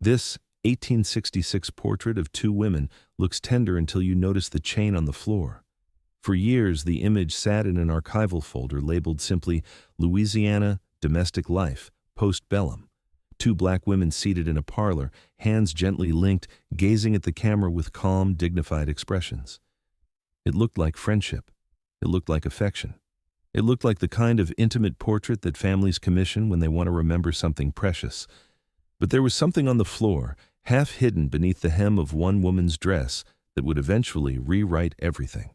This 1866 portrait of two women looks tender until you notice the chain on the floor. For years, the image sat in an archival folder labeled simply Louisiana Domestic Life, Postbellum. Two black women seated in a parlor, hands gently linked, gazing at the camera with calm, dignified expressions. It looked like friendship. It looked like affection. It looked like the kind of intimate portrait that families commission when they want to remember something precious. But there was something on the floor, half hidden beneath the hem of one woman's dress, that would eventually rewrite everything.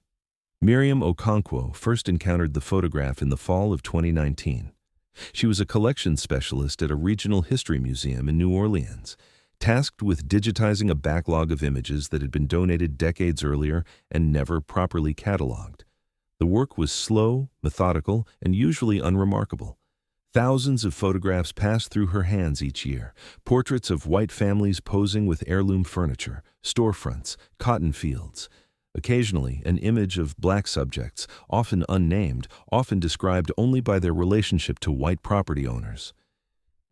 Miriam Okonkwo first encountered the photograph in the fall of 2019. She was a collections specialist at a regional history museum in New Orleans, tasked with digitizing a backlog of images that had been donated decades earlier and never properly cataloged. The work was slow, methodical, and usually unremarkable. Thousands of photographs passed through her hands each year, portraits of white families posing with heirloom furniture, storefronts, cotton fields. Occasionally, an image of black subjects, often unnamed, often described only by their relationship to white property owners.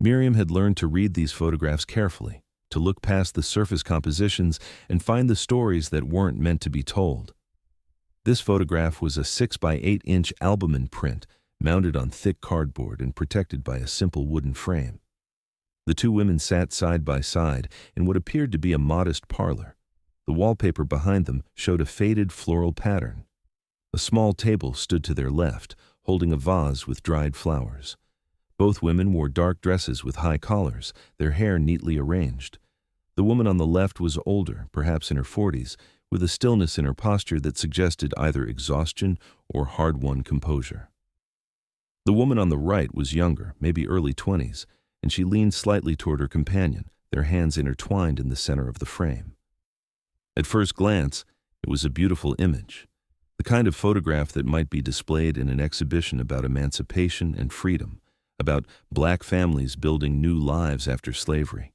Miriam had learned to read these photographs carefully, to look past the surface compositions and find the stories that weren't meant to be told. This photograph was a 6 by 8 inch albumen print, mounted on thick cardboard and protected by a simple wooden frame. The two women sat side by side in what appeared to be a modest parlor. The wallpaper behind them showed a faded floral pattern. A small table stood to their left, holding a vase with dried flowers. Both women wore dark dresses with high collars, their hair neatly arranged. The woman on the left was older, perhaps in her 40s, with a stillness in her posture that suggested either exhaustion or hard-won composure. The woman on the right was younger, maybe early 20s, and she leaned slightly toward her companion, their hands intertwined in the center of the frame. At first glance, it was a beautiful image, the kind of photograph that might be displayed in an exhibition about emancipation and freedom, about black families building new lives after slavery.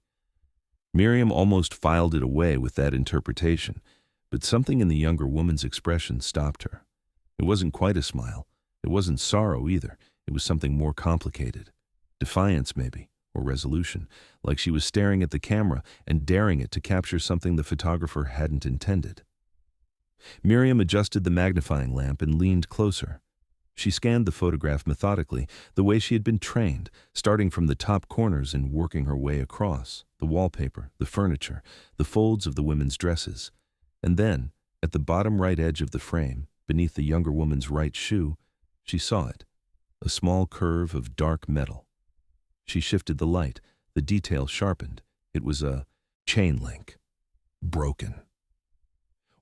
Miriam almost filed it away with that interpretation, but something in the younger woman's expression stopped her. It wasn't quite a smile. It wasn't sorrow either. It was something more complicated. Defiance, maybe, or resolution, like she was staring at the camera and daring it to capture something the photographer hadn't intended. Miriam adjusted the magnifying lamp and leaned closer. She scanned the photograph methodically, the way she had been trained, starting from the top corners and working her way across, the wallpaper, the furniture, the folds of the women's dresses. And then, at the bottom right edge of the frame, beneath the younger woman's right shoe, she saw it, a small curve of dark metal. She shifted the light, the detail sharpened. It was a chain link. Broken.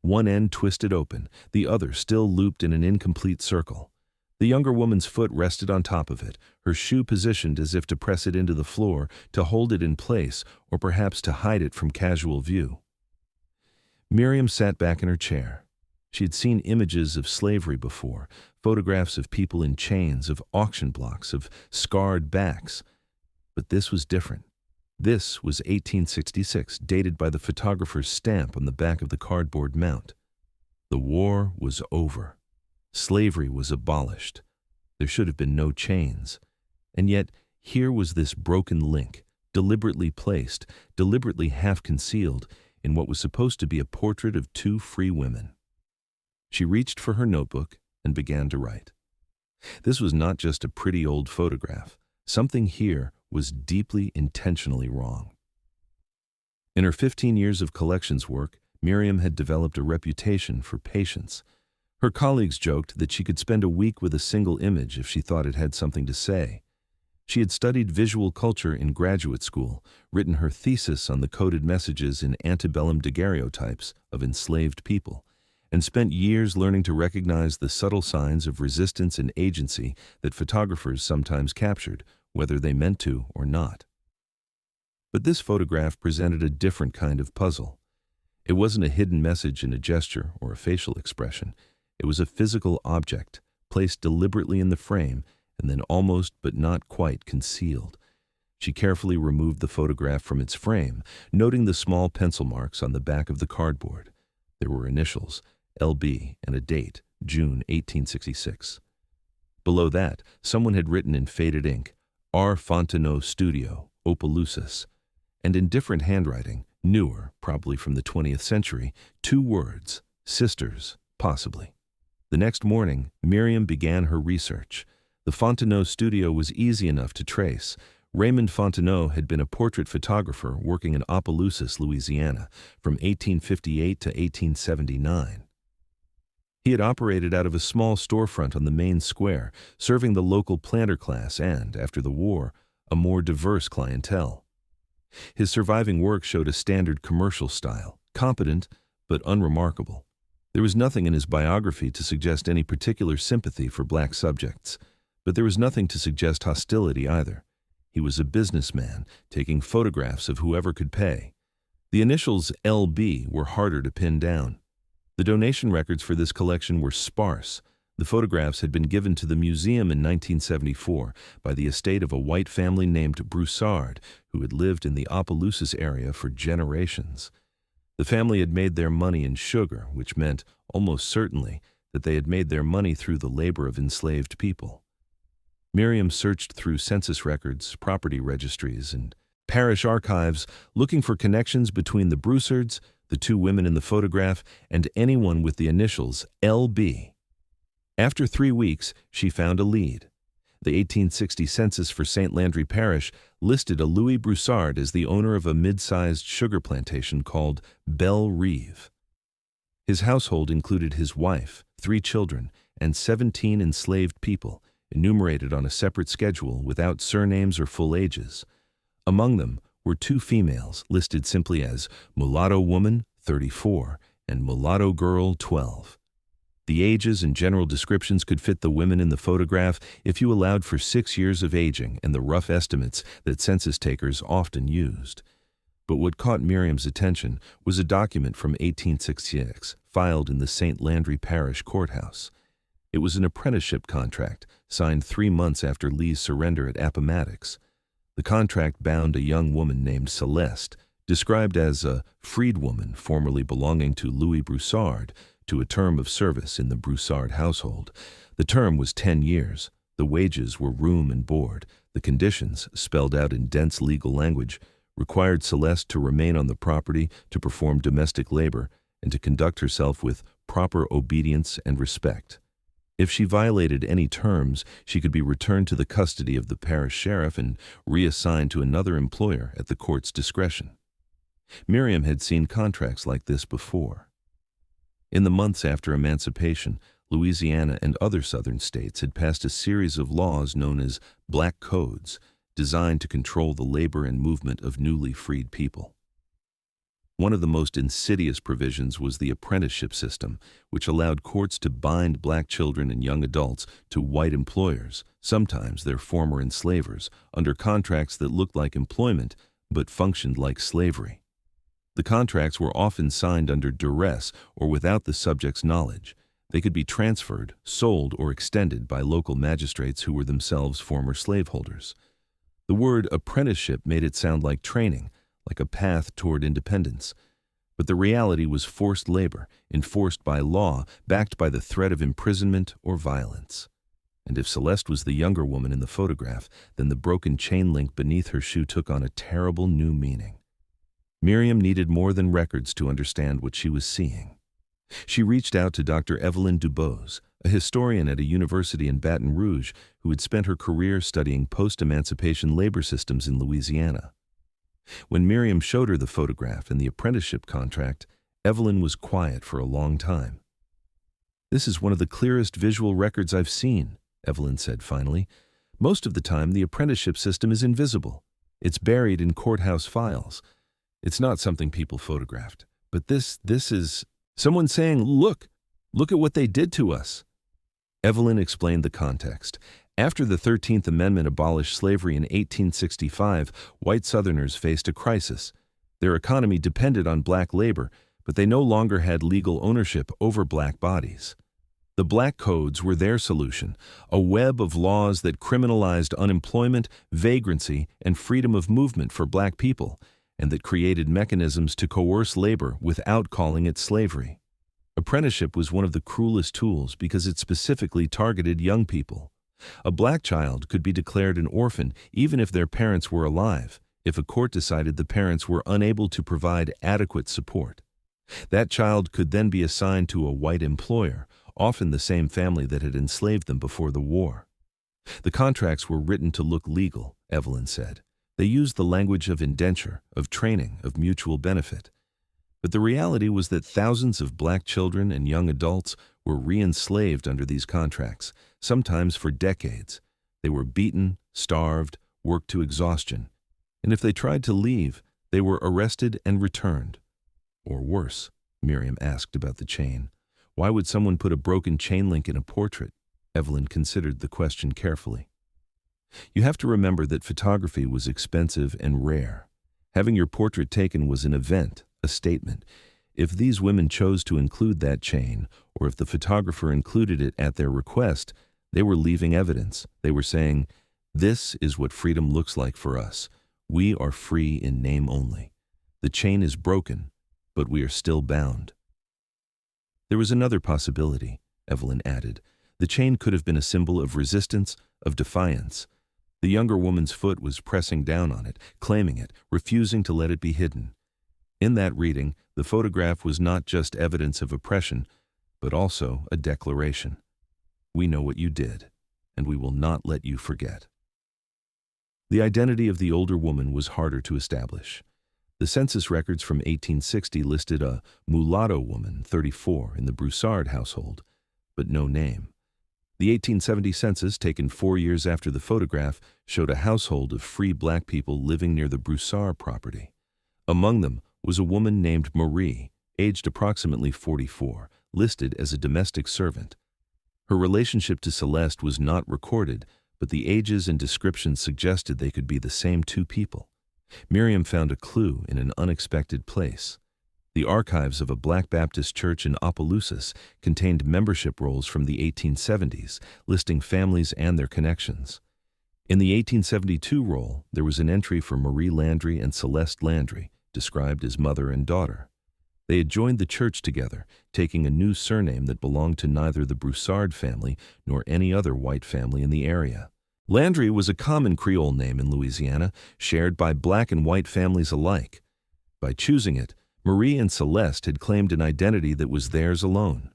One end twisted open, the other still looped in an incomplete circle. The younger woman's foot rested on top of it, her shoe positioned as if to press it into the floor, to hold it in place, or perhaps to hide it from casual view. Miriam sat back in her chair. She had seen images of slavery before, photographs of people in chains, of auction blocks, of scarred backs. But this was different. This was 1866, dated by the photographer's stamp on the back of the cardboard mount. The war was over. Slavery was abolished. There should have been no chains. And yet, here was this broken link, deliberately placed, deliberately half-concealed, in what was supposed to be a portrait of two free women. She reached for her notebook and began to write. This was not just a pretty old photograph. Something here was deeply intentionally wrong. In her 15 years of collections work, Miriam had developed a reputation for patience. Her colleagues joked that she could spend a week with a single image if she thought it had something to say. She had studied visual culture in graduate school, written her thesis on the coded messages in antebellum daguerreotypes of enslaved people, and spent years learning to recognize the subtle signs of resistance and agency that photographers sometimes captured, whether they meant to or not. But this photograph presented a different kind of puzzle. It wasn't a hidden message in a gesture or a facial expression. It was a physical object, placed deliberately in the frame and then almost but not quite concealed. She carefully removed the photograph from its frame, noting the small pencil marks on the back of the cardboard. There were initials, LB, and a date, June 1866. Below that, someone had written in faded ink, R. Fontenot Studio, Opelousas. and in different handwriting, newer, probably from the 20th century, 2 words, sisters, possibly. The next morning, Miriam began her research. The Fontenot studio was easy enough to trace. Raymond Fontenot had been a portrait photographer working in Opelousas, Louisiana, from 1858 to 1879. He had operated out of a small storefront on the main square, serving the local planter class and, after the war, a more diverse clientele. His surviving work showed a standard commercial style, competent but unremarkable. There was nothing in his biography to suggest any particular sympathy for black subjects, but there was nothing to suggest hostility either. He was a businessman, taking photographs of whoever could pay. The initials LB were harder to pin down. The donation records for this collection were sparse. The photographs had been given to the museum in 1974 by the estate of a white family named Broussard, who had lived in the Opelousas area for generations. The family had made their money in sugar, which meant, almost certainly, that they had made their money through the labor of enslaved people. Miriam searched through census records, property registries, and parish archives, looking for connections between the Broussards, the 2 women in the photograph, and anyone with the initials LB. After 3 weeks, she found a lead. The 1860 census for St. Landry Parish listed a Louis Broussard as the owner of a mid-sized sugar plantation called Belle Rive. His household included his wife, 3 children, and 17 enslaved people, enumerated on a separate schedule without surnames or full ages. Among them were 2 females listed simply as Mulatto Woman, 34, and Mulatto Girl, 12. The ages and general descriptions could fit the women in the photograph if you allowed for 6 years of aging and the rough estimates that census takers often used. But what caught Miriam's attention was a document from 1866, filed in the St. Landry Parish Courthouse. It was an apprenticeship contract, signed 3 months after Lee's surrender at Appomattox. The contract bound a young woman named Celeste, described as a freedwoman formerly belonging to Louis Broussard, to a term of service in the Broussard household. The term was 10 years. The wages were room and board. The conditions, spelled out in dense legal language, required Celeste to remain on the property, to perform domestic labor, and to conduct herself with proper obedience and respect. If she violated any terms, she could be returned to the custody of the parish sheriff and reassigned to another employer at the court's discretion. Miriam had seen contracts like this before. In the months after emancipation, Louisiana and other southern states had passed a series of laws known as Black Codes, designed to control the labor and movement of newly freed people. One of the most insidious provisions was the apprenticeship system, which allowed courts to bind black children and young adults to white employers, sometimes their former enslavers, under contracts that looked like employment but functioned like slavery. The contracts were often signed under duress or without the subject's knowledge. They could be transferred, sold, or extended by local magistrates who were themselves former slaveholders. The word apprenticeship made it sound like training, like a path toward independence. But the reality was forced labor, enforced by law, backed by the threat of imprisonment or violence. And if Celeste was the younger woman in the photograph, then the broken chain link beneath her shoe took on a terrible new meaning. Miriam needed more than records to understand what she was seeing. She reached out to Dr. Evelyn Dubose, a historian at a university in Baton Rouge who had spent her career studying post-emancipation labor systems in Louisiana. When Miriam showed her the photograph and the apprenticeship contract, Evelyn was quiet for a long time. "This is one of the clearest visual records I've seen," Evelyn said finally. "Most of the time, the apprenticeship system is invisible. It's buried in courthouse files. It's not something people photographed. But this is someone saying, look at what they did to us." Evelyn explained the context. After the 13th Amendment abolished slavery in 1865, white Southerners faced a crisis. Their economy depended on black labor, but they no longer had legal ownership over black bodies. The Black Codes were their solution, a web of laws that criminalized unemployment, vagrancy, and freedom of movement for black people, and that created mechanisms to coerce labor without calling it slavery. Apprenticeship was one of the cruelest tools because it specifically targeted young people. A black child could be declared an orphan even if their parents were alive, if a court decided the parents were unable to provide adequate support. That child could then be assigned to a white employer, often the same family that had enslaved them before the war. The contracts were written to look legal, Evelyn said. They used the language of indenture, of training, of mutual benefit. But the reality was that thousands of black children and young adults were re-enslaved under these contracts, sometimes for decades. They were beaten, starved, worked to exhaustion. And if they tried to leave, they were arrested and returned. Or worse, Miriam asked about the chain. Why would someone put a broken chain link in a portrait? Evelyn considered the question carefully. You have to remember that photography was expensive and rare. Having your portrait taken was an event, a statement. If these women chose to include that chain, or if the photographer included it at their request, they were leaving evidence. They were saying, "This is what freedom looks like for us. We are free in name only. The chain is broken, but we are still bound." There was another possibility, Evelyn added. The chain could have been a symbol of resistance, of defiance. The younger woman's foot was pressing down on it, claiming it, refusing to let it be hidden. In that reading, the photograph was not just evidence of oppression, but also a declaration. We know what you did, and we will not let you forget. The identity of the older woman was harder to establish. The census records from 1860 listed a mulatto woman, 34, in the Broussard household, but no name. The 1870 census, taken 4 years after the photograph, showed a household of free black people living near the Broussard property. Among them was a woman named Marie, aged approximately 44, listed as a domestic servant. Her relationship to Celeste was not recorded, but the ages and descriptions suggested they could be the same two people. Miriam found a clue in an unexpected place. The archives of a Black Baptist church in Opelousas contained membership rolls from the 1870s, listing families and their connections. In the 1872 roll, there was an entry for Marie Landry and Celeste Landry, described as mother and daughter. They had joined the church together, taking a new surname that belonged to neither the Broussard family nor any other white family in the area. Landry was a common Creole name in Louisiana, shared by black and white families alike. By choosing it, Marie and Celeste had claimed an identity that was theirs alone.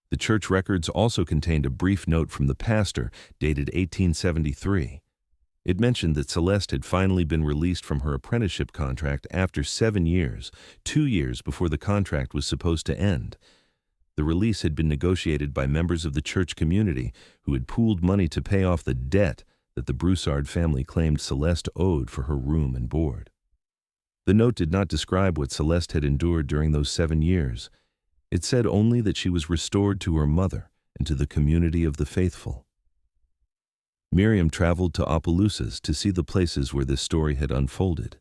The church records also contained a brief note from the pastor, dated 1873. It mentioned that Celeste had finally been released from her apprenticeship contract after 7 years, 2 years before the contract was supposed to end. The release had been negotiated by members of the church community who had pooled money to pay off the debt that the Broussard family claimed Celeste owed for her room and board. The note did not describe what Celeste had endured during those 7 years. It said only that she was restored to her mother and to the community of the faithful. Miriam traveled to Opelousas to see the places where this story had unfolded.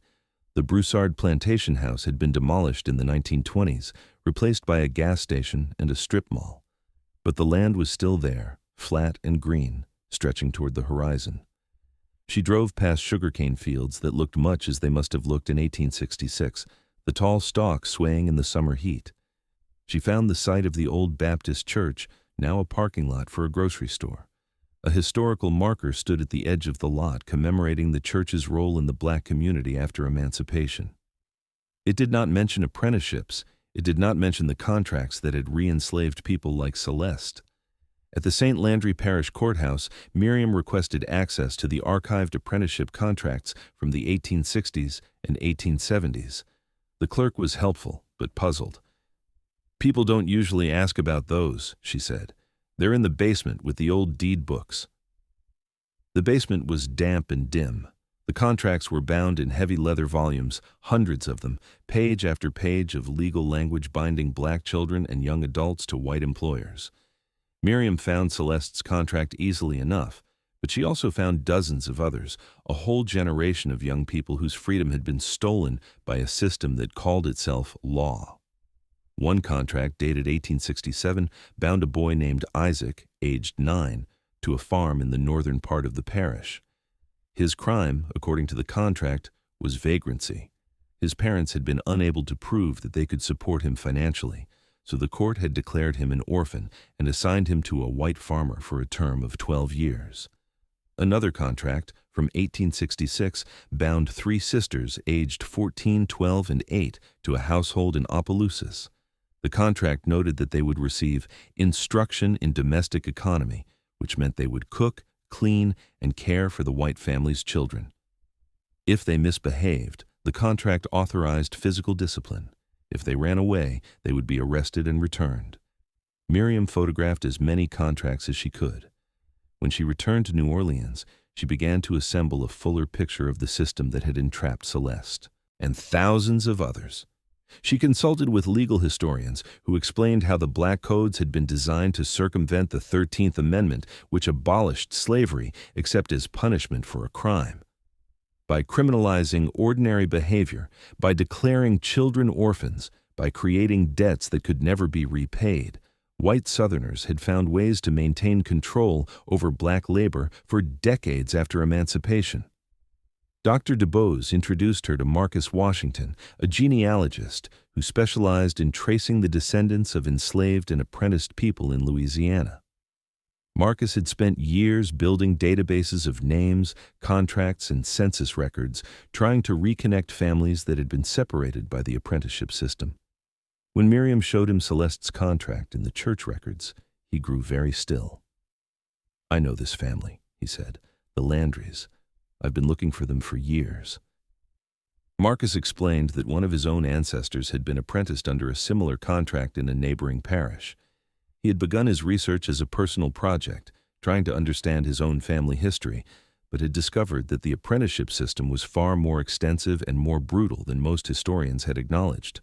The Broussard plantation house had been demolished in the 1920s, replaced by a gas station and a strip mall. But the land was still there, flat and green, stretching toward the horizon. She drove past sugarcane fields that looked much as they must have looked in 1866, the tall stalks swaying in the summer heat. She found the site of the old Baptist church, now a parking lot for a grocery store. A historical marker stood at the edge of the lot commemorating the church's role in the black community after emancipation. It did not mention apprenticeships. It did not mention the contracts that had re-enslaved people like Celeste. At the St. Landry Parish Courthouse, Miriam requested access to the archived apprenticeship contracts from the 1860s and 1870s. The clerk was helpful, but puzzled. "People don't usually ask about those," she said. "They're in the basement with the old deed books." The basement was damp and dim. The contracts were bound in heavy leather volumes, hundreds of them, page after page of legal language binding black children and young adults to white employers. Miriam found Celeste's contract easily enough, but she also found dozens of others, a whole generation of young people whose freedom had been stolen by a system that called itself law. One contract, dated 1867, bound a boy named Isaac, aged 9, to a farm in the northern part of the parish. His crime, according to the contract, was vagrancy. His parents had been unable to prove that they could support him financially, so the court had declared him an orphan and assigned him to a white farmer for a term of 12 years. Another contract from 1866 bound three sisters aged 14, 12, and 8 to a household in Opelousas. The contract noted that they would receive instruction in domestic economy, which meant they would cook, clean, and care for the white family's children. If they misbehaved, the contract authorized physical discipline. If they ran away, they would be arrested and returned. Miriam photographed as many contracts as she could. When she returned to New Orleans, she began to assemble a fuller picture of the system that had entrapped Celeste and thousands of others. She consulted with legal historians who explained how the black codes had been designed to circumvent the 13th Amendment, which abolished slavery except as punishment for a crime. By criminalizing ordinary behavior, by declaring children orphans, by creating debts that could never be repaid, white Southerners had found ways to maintain control over black labor for decades after emancipation. Dr. DuBose introduced her to Marcus Washington, a genealogist who specialized in tracing the descendants of enslaved and apprenticed people in Louisiana. Marcus had spent years building databases of names, contracts, and census records, trying to reconnect families that had been separated by the apprenticeship system. When Miriam showed him Celeste's contract in the church records, he grew very still. "I know this family," he said, "the Landrys. I've been looking for them for years." Marcus explained that one of his own ancestors had been apprenticed under a similar contract in a neighboring parish. He had begun his research as a personal project, trying to understand his own family history, but had discovered that the apprenticeship system was far more extensive and more brutal than most historians had acknowledged.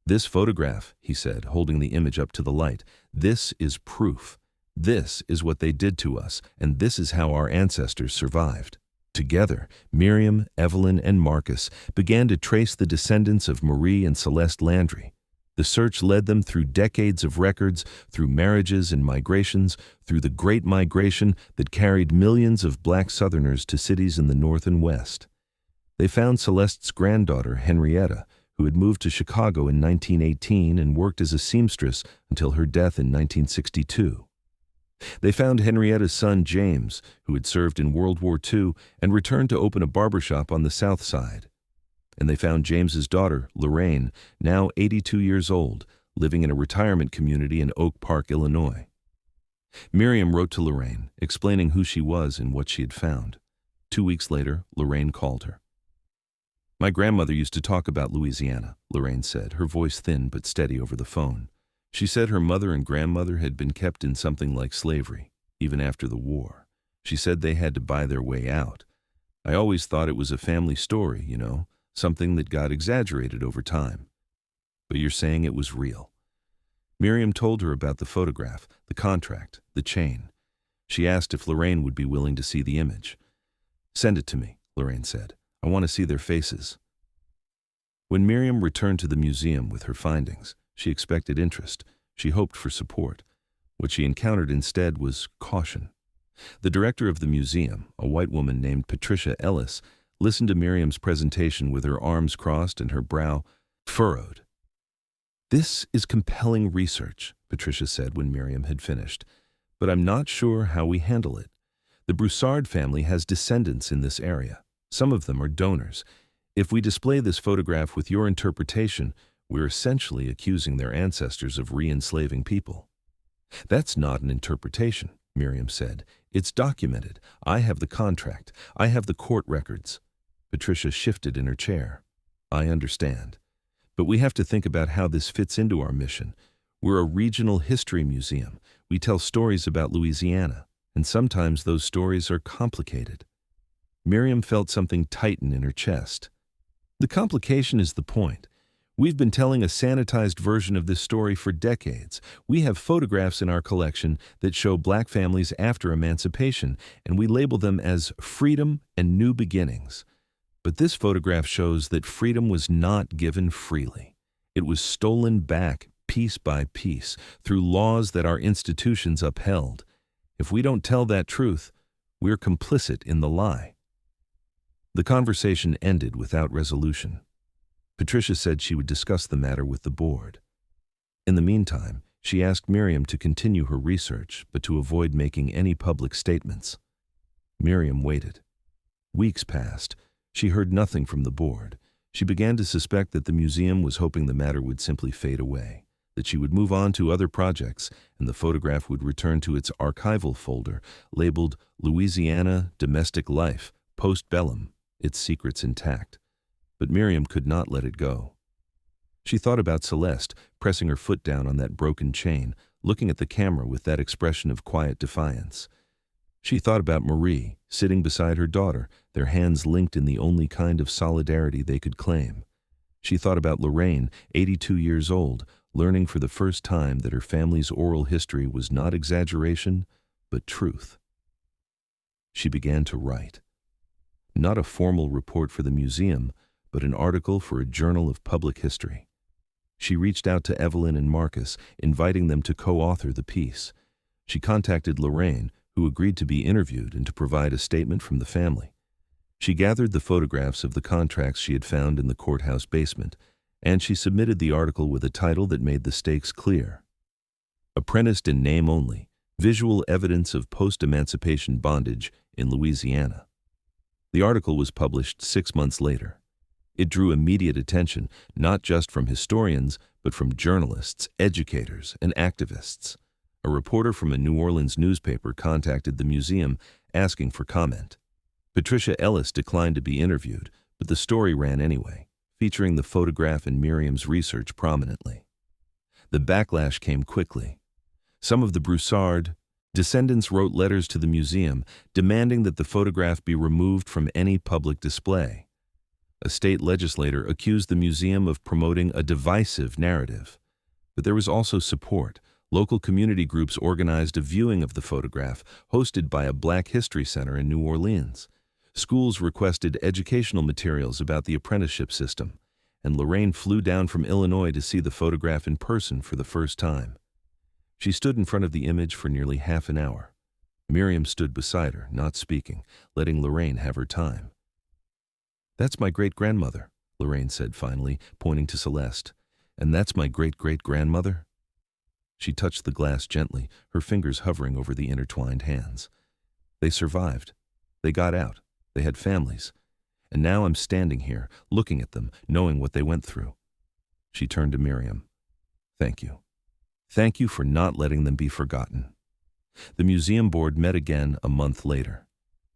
"This photograph," he said, holding the image up to the light, "this is proof. This is what they did to us, and this is how our ancestors survived." Together, Miriam, Evelyn, and Marcus began to trace the descendants of Marie and Celeste Landry. The search led them through decades of records, through marriages and migrations, through the Great Migration that carried millions of black Southerners to cities in the North and West. They found Celeste's granddaughter, Henrietta, who had moved to Chicago in 1918 and worked as a seamstress until her death in 1962. They found Henrietta's son, James, who had served in World War II and returned to open a barbershop on the South Side. And they found James's daughter, Lorraine, now 82 years old, living in a retirement community in Oak Park, Illinois. Miriam wrote to Lorraine, explaining who she was and what she had found. 2 weeks later, Lorraine called her. "My grandmother used to talk about Louisiana," Lorraine said, her voice thin but steady over the phone. "She said her mother and grandmother had been kept in something like slavery, even after the war. She said they had to buy their way out. I always thought it was a family story, something that got exaggerated over time. But you're saying it was real." Miriam told her about the photograph, the contract, the chain. She asked if Lorraine would be willing to see the image. "Send it to me," Lorraine said. "I want to see their faces." When Miriam returned to the museum with her findings, she expected interest. She hoped for support. What she encountered instead was caution. The director of the museum, a white woman named Patricia Ellis, listened to Miriam's presentation with her arms crossed and her brow furrowed. "This is compelling research," Patricia said when Miriam had finished, "but I'm not sure how we handle it. The Broussard family has descendants in this area. Some of them are donors. If we display this photograph with your interpretation, we're essentially accusing their ancestors of re-enslaving people." "That's not an interpretation," Miriam said. "It's documented. I have the contract. I have the court records." Patricia shifted in her chair. "I understand. But we have to think about how this fits into our mission. We're a regional history museum. We tell stories about Louisiana, and sometimes those stories are complicated." Miriam felt something tighten in her chest. "The complication is the point. We've been telling a sanitized version of this story for decades. We have photographs in our collection that show black families after emancipation, and we label them as freedom and new beginnings. But this photograph shows that freedom was not given freely. It was stolen back piece by piece through laws that our institutions upheld. If we don't tell that truth, we're complicit in the lie." The conversation ended without resolution. Patricia said she would discuss the matter with the board. In the meantime, she asked Miriam to continue her research, but to avoid making any public statements. Miriam waited. Weeks passed. She heard nothing from the board. She began to suspect that the museum was hoping the matter would simply fade away, that she would move on to other projects, and the photograph would return to its archival folder, labeled Louisiana Domestic Life, Postbellum, its secrets intact. But Miriam could not let it go. She thought about Celeste, pressing her foot down on that broken chain, looking at the camera with that expression of quiet defiance. She thought about Marie, sitting beside her daughter, their hands linked in the only kind of solidarity they could claim. She thought about Lorraine, 82 years old, learning for the first time that her family's oral history was not exaggeration, but truth. She began to write. Not a formal report for the museum, but an article for a journal of public history. She reached out to Evelyn and Marcus, inviting them to co-author the piece. She contacted Lorraine, who agreed to be interviewed and to provide a statement from the family. She gathered the photographs of the contracts she had found in the courthouse basement, and she submitted the article with a title that made the stakes clear. Apprenticed in name only, Visual Evidence of Post-Emancipation Bondage in Louisiana. The article was published 6 months later. It drew immediate attention, not just from historians, but from journalists, educators, and activists. A reporter from a New Orleans newspaper contacted the museum asking for comment. Patricia Ellis declined to be interviewed, but the story ran anyway, featuring the photograph and Miriam's research prominently. The backlash came quickly. Some of the Broussard descendants wrote letters to the museum demanding that the photograph be removed from any public display. A state legislator accused the museum of promoting a divisive narrative. But there was also support. Local community groups organized a viewing of the photograph, hosted by a Black History Center in New Orleans. Schools requested educational materials about the apprenticeship system, and Lorraine flew down from Illinois to see the photograph in person for the first time. She stood in front of the image for nearly half an hour. Miriam stood beside her, not speaking, letting Lorraine have her time. "That's my great-grandmother," Lorraine said finally, pointing to Celeste. "And that's my great-great-grandmother?" She touched the glass gently, her fingers hovering over the intertwined hands. "They survived. They got out. They had families. And now I'm standing here, looking at them, knowing what they went through." She turned to Miriam. "Thank you. Thank you for not letting them be forgotten." The museum board met again a month later.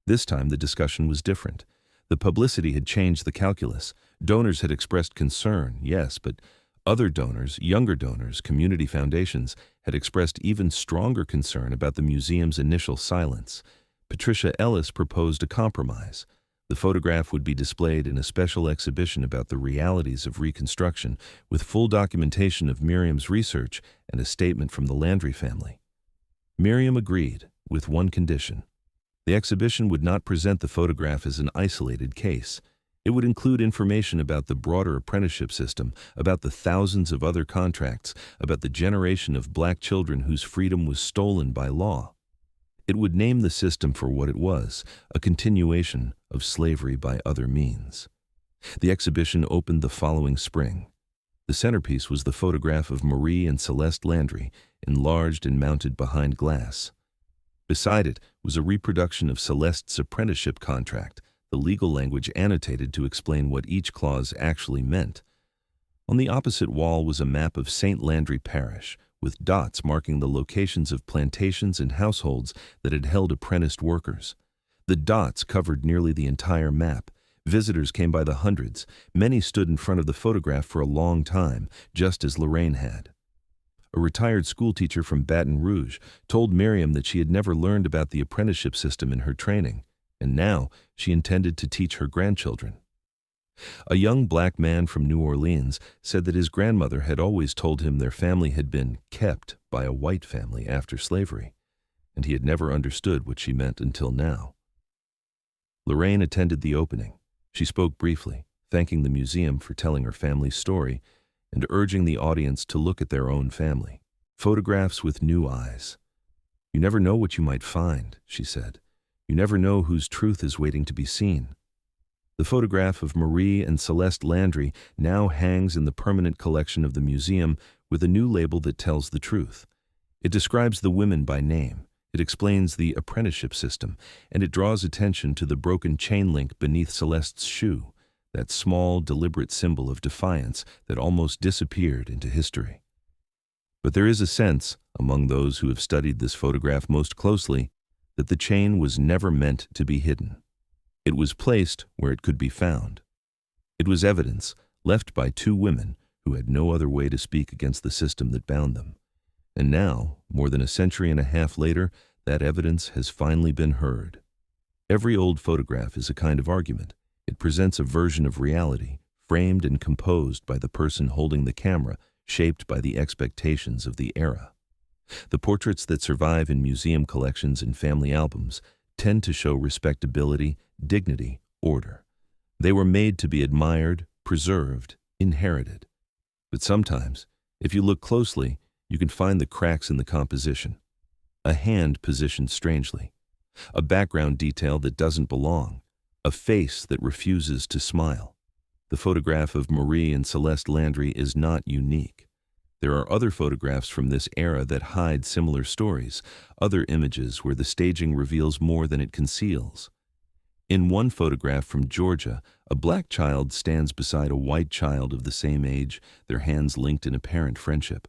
This time the discussion was different. The publicity had changed the calculus. Donors had expressed concern, yes, but other donors, younger donors, community foundations, had expressed even stronger concern about the museum's initial silence. Patricia Ellis proposed a compromise. The photograph would be displayed in a special exhibition about the realities of Reconstruction, with full documentation of Miriam's research and a statement from the Landry family. Miriam agreed, with one condition. The exhibition would not present the photograph as an isolated case. It would include information about the broader apprenticeship system, about the thousands of other contracts, about the generation of Black children whose freedom was stolen by law. It would name the system for what it was, a continuation of slavery by other means. The exhibition opened the following spring. The centerpiece was the photograph of Marie and Celeste Landry, enlarged and mounted behind glass. Beside it was a reproduction of Celeste's apprenticeship contract, the legal language annotated to explain what each clause actually meant. On the opposite wall was a map of St. Landry Parish, with dots marking the locations of plantations and households that had held apprenticed workers. The dots covered nearly the entire map. Visitors came by the hundreds. Many stood in front of the photograph for a long time, just as Lorraine had. A retired schoolteacher from Baton Rouge told Miriam that she had never learned about the apprenticeship system in her training, and now she intended to teach her grandchildren. A young Black man from New Orleans said that his grandmother had always told him their family had been kept by a white family after slavery, and he had never understood what she meant until now. Lorraine attended the opening. She spoke briefly, thanking the museum for telling her family's story and urging the audience to look at their own family. Photographs with new eyes. "You never know what you might find," she said. "You never know whose truth is waiting to be seen." The photograph of Marie and Celeste Landry now hangs in the permanent collection of the museum with a new label that tells the truth. It describes the women by name. It explains the apprenticeship system, and it draws attention to the broken chain link beneath Celeste's shoe, that small, deliberate symbol of defiance that almost disappeared into history. But there is a sense, among those who have studied this photograph most closely, that the chain was never meant to be hidden. It was placed where it could be found. It was evidence left by two women who had no other way to speak against the system that bound them. And now, more than a century and a half later, that evidence has finally been heard. Every old photograph is a kind of argument. It presents a version of reality, framed and composed by the person holding the camera, shaped by the expectations of the era. The portraits that survive in museum collections and family albums tend to show respectability, dignity, order. They were made to be admired, preserved, inherited. But sometimes, if you look closely, you can find the cracks in the composition. A hand positioned strangely, a background detail that doesn't belong, a face that refuses to smile. The photograph of Marie and Celeste Landry is not unique. There are other photographs from this era that hide similar stories, other images where the staging reveals more than it conceals. In one photograph from Georgia, a black child stands beside a white child of the same age, their hands linked in apparent friendship.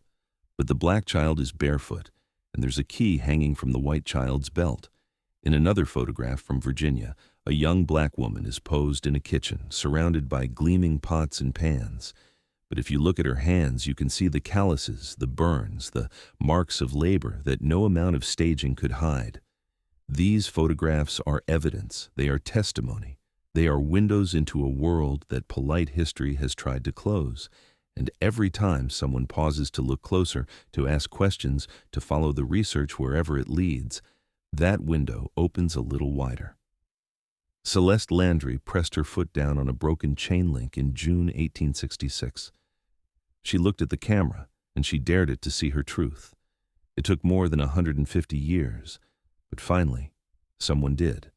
But the black child is barefoot, and there's a key hanging from the white child's belt. In another photograph from Virginia, a young black woman is posed in a kitchen, surrounded by gleaming pots and pans. But if you look at her hands, you can see the calluses, the burns, the marks of labor that no amount of staging could hide. These photographs are evidence, they are testimony, they are windows into a world that polite history has tried to close. And every time someone pauses to look closer, to ask questions, to follow the research wherever it leads, that window opens a little wider. Celeste Landry pressed her foot down on a broken chain link in June 1866. She looked at the camera, and she dared it to see her truth. It took more than 150 years, but finally, someone did.